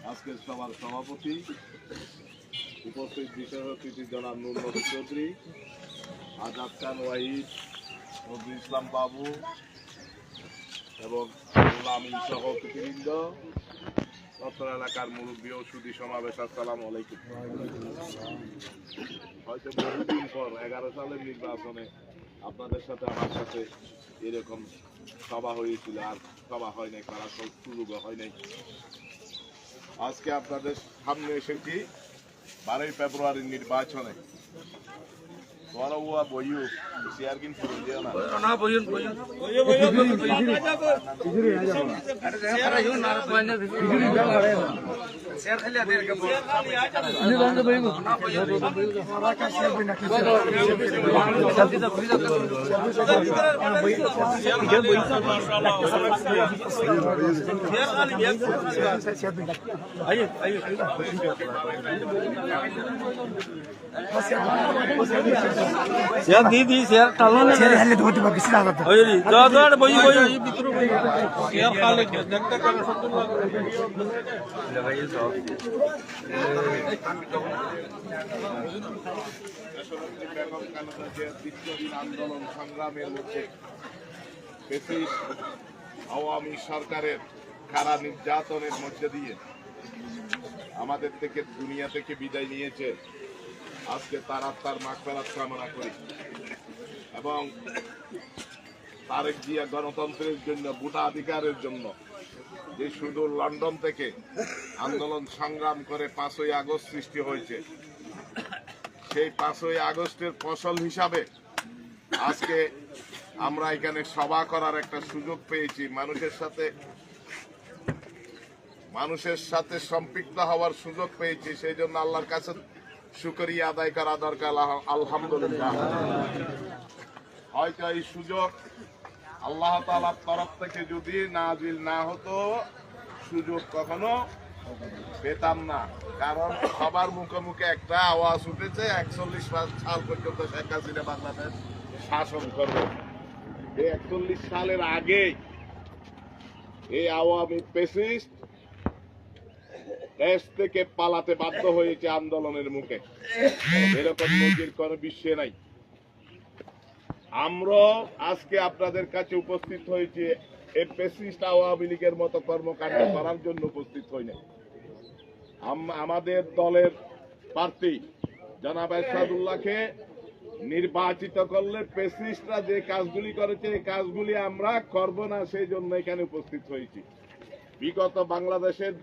আজকে সবার সভাপতি, উপস্থিত বিশেষ অতিথি জনাব নূর নবী চৌধুরী, আজাদ খান ওয়াহিদ, নজরুল ইসলাম বাবু এবং আমিন সহ অতিথিবৃন্দ, অত্র এলাকার মুরব্বী ও সুধী সমাবেশ, আসসালামু আলাইকুম। হয়তো বহুদিন পর 11 সালের নির্বাচনে আপনাদের সাথে আমার সাথে এরকম সভা হয়েছিল, আর সভা হয় নাই, করার সুযোগও হয় নাই। আজকে আপনাদের সামনে এসেছি 12 ফেব্রুয়ারির নির্বাচনে। शेयर दी शेयर टालो ना शेयर हल्ले धोती बाकी सीधा आता ओए री जो बोई शेयर खाले देखते कर लगाइए साहब আন্দোলন সংগ্রামের মধ্যে আওয়ামী সরকারের কারা নির্যাতনের মধ্যে দিয়ে আমাদের থেকে দুনিয়া থেকে বিদায় নিয়েছে। আজকে তার আত্মার মাগফিরাত কামনা করি এবং তারেক জিয়া গণতন্ত্রের জন্য, ভোটাধিকারের জন্য যে সুদূর লন্ডন থেকে আন্দোলন সংগ্রাম করে 5ই আগস্ট সৃষ্টি হয়েছে, সেই 5ই আগস্টের ফসল হিসাবে আজকে আমরা এখানে সভা করার একটা সুযোগ পেয়েছি। মানুষের সাথে সম্পৃক্ত হওয়ার সুযোগ পেয়েছি। সেই জন্য আল্লাহর কাছে শুকরিয়া আদায় করা দরকার, আলহামদুলিল্লাহ। হয়তো এই সুযোগ আল্লাহ তাআলার তরফ থেকে যদি নাজিল না হতো, সুযোগ কখনো পেতাম না। কারণ সবার মুখে মুখে একটা আওয়াজ উঠেছে, 41 সাল পর্যন্ত শেখ হাসিনা বাংলাদেশ শাসন করবে। এই 41 সালের আগে এই আওয়ামী ফ্যাসিস্ট দেশ থেকে পালাতে বাধ্য হয়েছে আন্দোলনের মুখে। এরকম নজির কোন বিশ্বে নাই। আমরা আজকে আপনাদের কাছে উপস্থিত হয়েছি এই ফ্যাসিস্ট আওয়ামী লীগের মতো কর্মকাণ্ড করার জন্য উপস্থিত হই নাই। আমাদের দলের প্রার্থী জনাব এরশাদুল্লাহকে নির্বাচিত করলে ফ্যাসিস্টরা যে কাজগুলি করেছে এই কাজগুলি আমরা করব না, সেই জন্য এখানে উপস্থিত হয়েছি। বিগত বাংলাদেশের